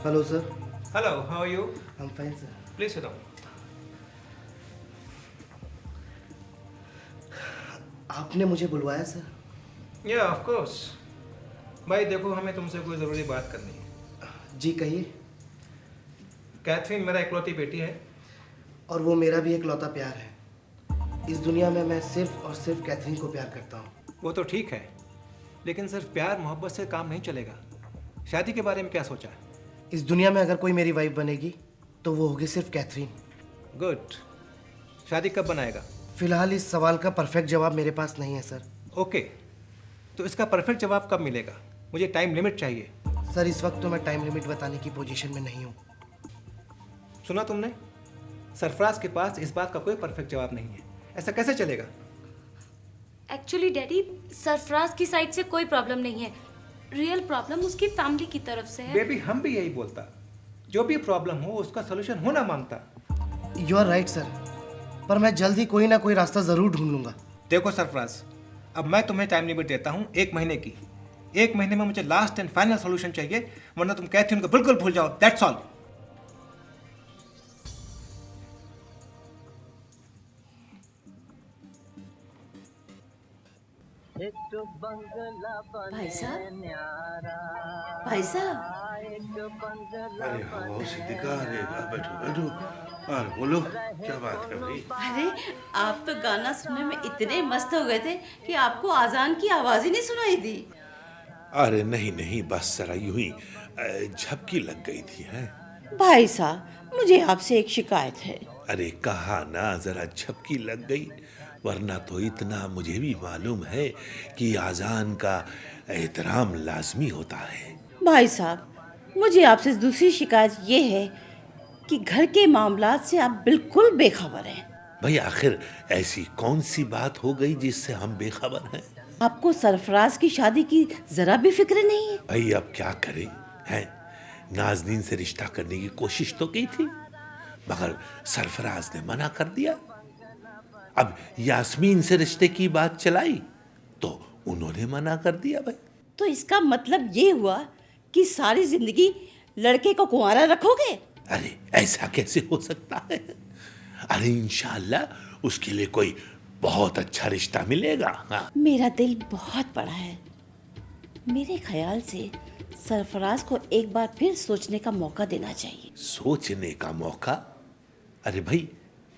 Hello sir. Hello, how are you? I'm fine sir. Please sit down. आपने मुझे बुलवाया sir? Yeah, of course. भाई देखो, हमें तुमसे कोई ज़रूरी बात करनी है। जी कहिए। कैथरीन मेरा इकलौती बेटी है। और वो मेरा भी इकलौता प्यार है। इस दुनिया में मैं सिर्फ और सिर्फ कैथरीन को प्यार करता हूँ। वो तो ठीक है, लेकिन सिर्फ प्यार मोहब्बत से काम नहीं चलेगा। शादी के बारे में क्या सोचा है? इस दुनिया में अगर कोई मेरी वाइफ बनेगी तो वो होगी सिर्फ कैथरीन। गुड। शादी कब बनाएगा? फिलहाल इस सवाल का परफेक्ट जवाब मेरे पास नहीं है सर। ओके, तो इसका परफेक्ट जवाब कब मिलेगा? मुझे टाइम लिमिट चाहिए। सर इस वक्त तो मैं टाइम लिमिट बताने की पोजीशन में नहीं हूँ। सुना तुमने? सरफराज के पास इस बात का कोई परफेक्ट जवाब नहीं है। ऐसा कैसे चलेगा? एक्चुअली डैडी, सरफराज की साइड से कोई प्रॉब्लम नहीं है। रियल प्रॉब्लम उसकी फैमिली की तरफ से है। बेबी, हम भी यही बोलता। जो भी प्रॉब्लम हो उसका सोल्यूशन होना मांगता। यू आर राइट सर, पर मैं जल्द ही कोई ना कोई रास्ता जरूर ढूंढ लूंगा। देखो सरफराज, अब मैं तुम्हें टाइम लिमिट देता हूँ 1 महीने की। 1 महीने में मुझे लास्ट एंड फाइनल सोल्यूशन चाहिए, वरना तुम कैथरीन को बिल्कुल भूल जाओ। That's all. भाई साहब, भाई साहब, अरे हाँ सिद्दीका, अरे बैठो बैठो। अरे बोलो, क्या बात है भाई? अरे आप तो गाना सुनने में इतने मस्त हो गए थे कि आपको आजान की आवाज ही नहीं सुनाई दी। अरे नहीं नहीं, बस जरा यूं ही झपकी लग गई थी है। भाई साहब, मुझे आपसे एक शिकायत है। अरे कहा ना, जरा झपकी लग गई, वरना तो इतना मुझे भी मालूम है कि आजान का एहतराम लाजमी होता है। भाई साहब, मुझे आपसे दूसरी शिकायत ये है कि घर के मामलात से आप बिल्कुल बेखबर हैं। भाई आखिर ऐसी कौन सी बात हो गई जिससे हम बेखबर हैं? आपको सरफराज की शादी की जरा भी फिक्र नहीं है? भाई अब क्या करें हैं? नाजनीन से रिश्ता करने की कोशिश तो की थी, मगर सरफराज ने मना कर दिया। अब यास्मीन से रिश्ते की बात चलाई तो उन्होंने मना कर दिया। भाई तो इसका मतलब ये हुआ कि सारी जिंदगी लड़के को कुंवारा रखोगे? अरे ऐसा कैसे हो सकता है? अरे इंशाअल्लाह उसके लिए कोई बहुत अच्छा रिश्ता मिलेगा। हाँ। मेरा दिल बहुत बड़ा है। मेरे ख्याल से सरफराज को एक बार फिर सोचने का मौका देना चाहिए। सोचने का मौका? अरे भाई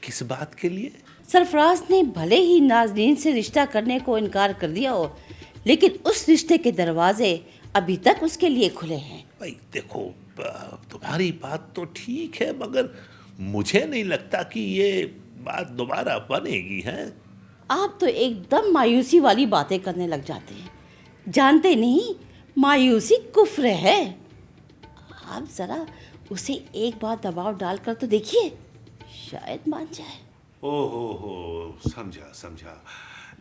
किस बात के लिए? सरफराज ने भले ही नाज़नीन से रिश्ता करने को इनकार कर दिया हो, लेकिन उस रिश्ते के दरवाजे अभी तक उसके लिए खुले हैं। भाई देखो, तुम्हारी बात तो ठीक है, मगर मुझे नहीं लगता कि ये बात दोबारा बनेगी है। आप तो एकदम मायूसी वाली बातें करने लग जाते हैं। जानते नहीं, मायूसी कुफ्र है। आप जरा उसे एक बार दबाव डालकर तो देखिए, शायद मान जाए। ओहो, समझा समझा,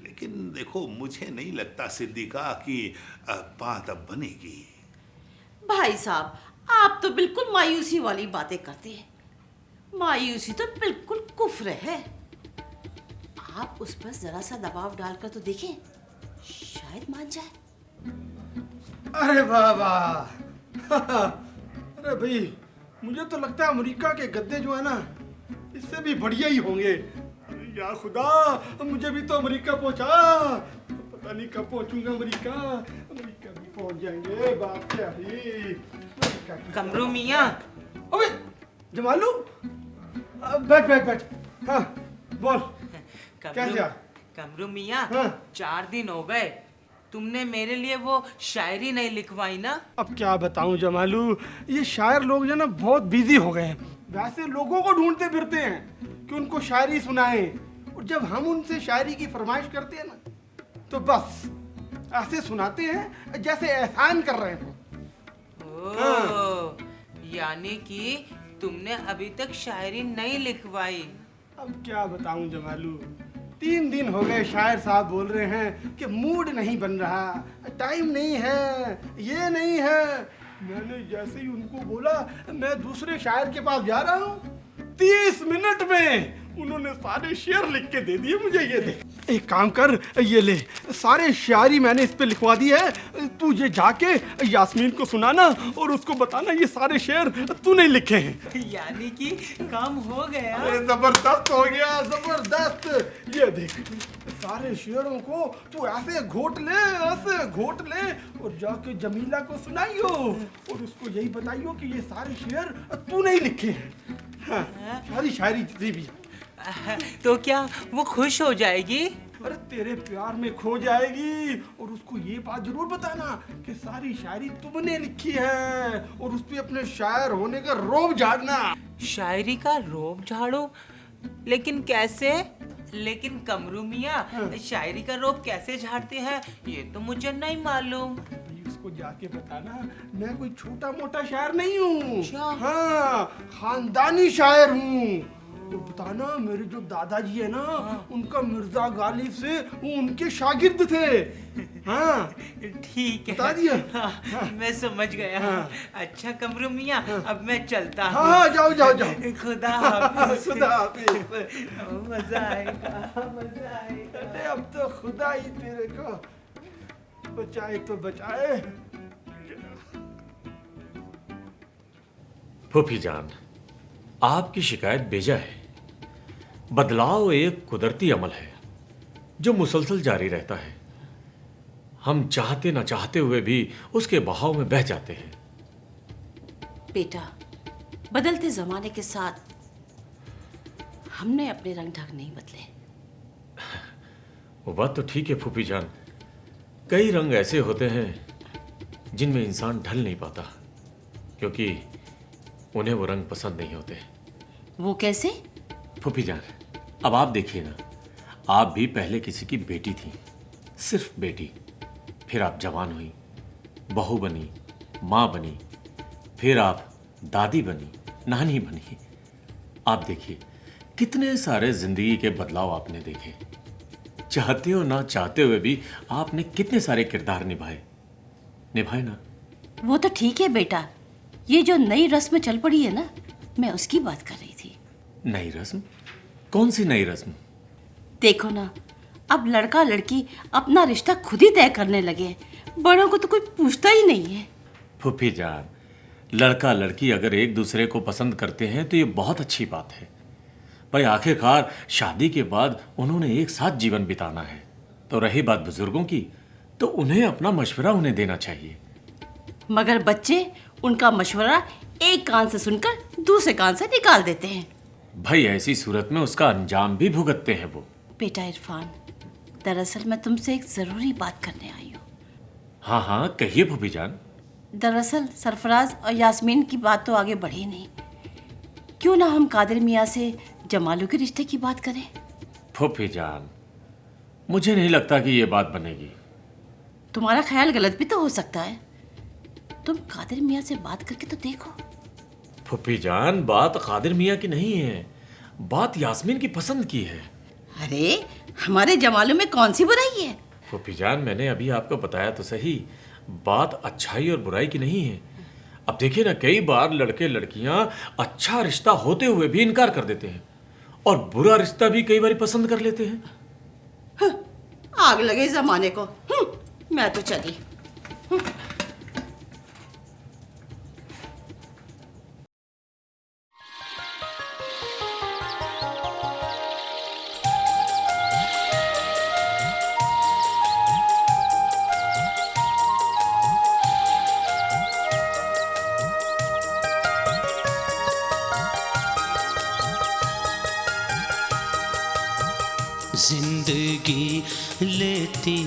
लेकिन देखो मुझे नहीं लगता सिद्दीका कि बात अब बनेगी। भाई साहब, आप तो बिल्कुल मायूसी वाली बातें करते हैं। मायूसी तो बिल्कुल कुफ्र है। आप उस पर जरा सा दबाव डालकर तो देखें, शायद मान जाए। अरे वाह वाह। अरे भाई, मुझे तो लगता है अमेरिका के गद्दे जो है ना, इससे भी बढ़िया ही होंगे। या खुदा, मुझे भी तो अमेरिका पहुंचा। पता नहीं कब पहुंचूंगा अमेरिका। अमेरिका भी पहुंच जाएंगे, बाप क्या ही। कमरू मियाँ। अबे जमालू, बैठ बैठ बैठ। हाँ बोल, कैसे आ? कमरू मियाँ, हाँ? 4 दिन हो गए, तुमने मेरे लिए वो शायरी नहीं लिखवाई ना। अब क्या बताऊं जमालू, ये शायर लोग जो ना बहुत बिजी हो गए हैं। वैसे लोगों को ढूंढते फिरते हैं कि उनको शायरी सुनाएं, और जब हम उनसे शायरी की फरमाइश करते हैं ना, तो बस ऐसे सुनाते हैं जैसे एहसान कर रहे हो। ओह, यानी कि तुमने अभी तक शायरी नहीं लिखवाई। अब क्या बताऊं जमालू, 3 दिन हो गए शायर साहब बोल रहे हैं कि मूड नहीं बन रहा, टाइम नहीं है, ये नहीं है। मैंने जैसे ही उनको बोला मैं दूसरे शायर के पास जा रहा हूँ, 30 मिनट में उन्होंने सारे शेर लिख के दे दिए मुझे। ये देख, एक काम कर, ये ले सारे शायरी मैंने इस पे लिखवा दी है। तू ये जाके यास्मीन को सुनाना और उसको बताना ये सारे शेर तूने लिखे हैं। यानी कि काम हो गया। अरे जबरदस्त हो गया, जबरदस्त। ये देख, सारे शेरों को तू ऐसे घोट ले, ऐसे घोट ले और जाके जमीला को सुनाइयो और उसको यही बताइयो कि ये सारे शेर तूने ही लिखे हैं। हाँ, सारी शायरी जितनी भी। तो क्या वो खुश हो जाएगी? अरे तेरे प्यार में खो जाएगी। और उसको ये बात जरूर बताना कि सारी शायरी तुमने लिखी है और उस पे अपने शायर होने का रोब झाड़ना। शायरी का रोब झाड़ो? लेकिन कैसे? लेकिन कमरू मियाँ, शायरी का रोब कैसे झाड़ते हैं ये तो मुझे नहीं मालूम। उसको जाके बताना मैं कोई छोटा मोटा शायर नहीं हूँ। अच्छा। हाँ, खानदानी शायर हूँ। और बताना मेरे जो दादाजी है ना, उनका मिर्जा गालिब से वो उनके शागिर्द थे। हाँ ठीक है, बता दिया। हाँ, मैं समझ गया। हाँ। अच्छा कमरू मियाँ, अब मैं चलता हूँ। हाँ, जाओ जाओ जाओ। खुदा हाफिज। खुदा हाफिज। मजा आएगा, मजा आएगा। अरे अब तो खुदा ही तेरे को बचाए तो बचाए। फूफी जान, आपकी शिकायत बेजा है। बदलाव एक कुदरती अमल है जो मुसलसल जारी रहता है। हम चाहते न चाहते हुए भी उसके बहाव में बह जाते हैं। बेटा, बदलते जमाने के साथ हमने अपने रंग ढंग नहीं बदले। वो बात तो ठीक है फूफी जान, कई रंग ऐसे होते हैं जिनमें इंसान ढल नहीं पाता क्योंकि उन्हें वो रंग पसंद नहीं होते। वो कैसे? फूफी जान, अब आप देखिए ना, आप भी पहले किसी की बेटी थी, सिर्फ बेटी। फिर आप जवान हुई, बहू बनी, माँ बनी, फिर आप दादी बनी, नानी बनी। आप देखिए कितने सारे जिंदगी के बदलाव आपने देखे। चाहते हो ना चाहते हुए भी आपने कितने सारे किरदार निभाए ना। वो तो ठीक है बेटा, ये जो नई रस्म चल पड़ी है ना, मैं उसकी बात कर रही थी। नई रस्म? कौन सी नई रस्म? देखो ना, अब लड़का लड़की अपना रिश्ता खुद ही तय करने लगे। बड़ों को तो कोई पूछता ही नहीं है। फूफी जान, लड़का लड़की अगर एक दूसरे को पसंद करते हैं तो ये बहुत अच्छी बात है। भाई आखिरकार शादी के बाद उन्होंने एक साथ जीवन बिताना है। तो रही बात बुजुर्गों की, तो उन्हें अपना मशवरा उन्हें देना चाहिए। मगर बच्चे उनका मशवरा एक कान से सुनकर दूसरे कान से निकाल देते हैं। भाई ऐसी सूरत में उसका अंजाम भी भुगतते हैं वो। बेटा इरफान, दरअसल मैं तुमसे एक ज़रूरी बात करने आई हूँ। हाँ हाँ कहिए फूफी जान। दरअसल सरफराज और यास्मीन की बात तो आगे बढ़ी नहीं। क्यों ना हम कादिर मियाँ से जमालू के रिश्ते की बात करें? फूफी जान, मुझे नहीं लगता कि ये बात बनेगी। तुम्हारा ख्याल गलत भी तो हो सकता है। तुम कादिर मियाँ से बात करके तो देखो। फूफी जान, बात कादिर मियाँ की नहीं है, बात यास्मीन की पसंद की है। अरे हमारे जमालू में कौन सी बुराई है? फूफी जान, मैंने अभी आपको बताया तो सही, बात अच्छाई और बुराई की नहीं है। अब देखिए ना, कई बार लड़के लड़कियां अच्छा रिश्ता होते हुए भी इनकार कर देते हैं और बुरा रिश्ता भी कई बार पसंद कर लेते हैं। आग लगे जमाने को। मैं तो चली। जिंदगी लेती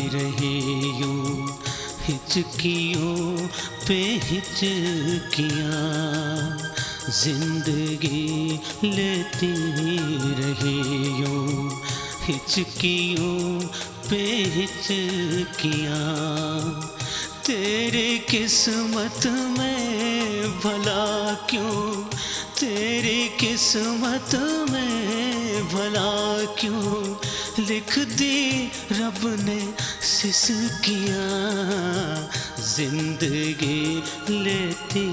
रही यूं हिचकियों पे हिचकियाँ, जिंदगी लेती रही यूं हिचकियों पे हिचकियाँ। तेरे किस्मत में भला क्यों, तेरी किस्मत में भला क्यों लिख दी रब ने सिसकियाँ। जिंदगी लेती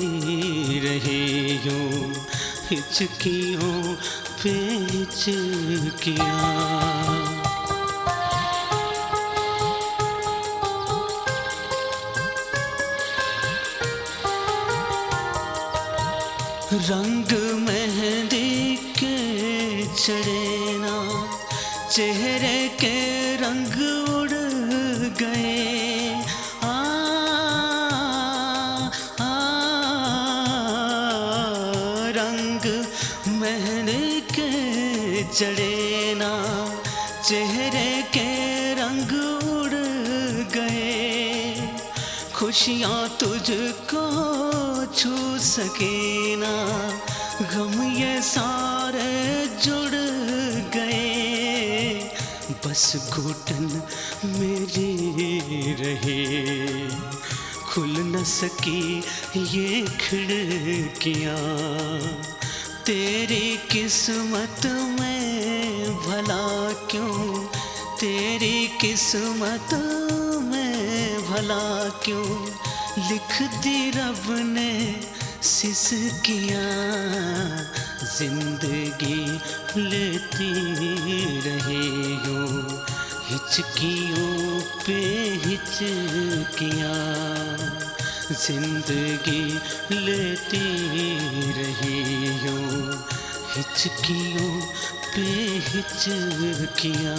रही यूं हिचकियों पे हिचकियाँ। रंग मेहंदी के चढ़े ना, चेहरे के रंग उड़ गए। आ, आ, रंग मेहंदी के चढ़े ना, चेहरे के रंग उड़ गए। खुशियाँ तुझको छू सके ना, गम ये सारे जुड़ गए। बस घुटन मेरी रहे, खुल न सकी ये खिड़कियाँ। तेरी किस्मत में भला क्यों, तेरी किस्मत में भला क्यों लिख दी रब ने सिसकियाँ। जिंदगी लेती रहे यूं, हिचकियों पे हिचकियाँ। जिंदगी लेती रहे यूं, हिचकियों पे हिचकियाँ।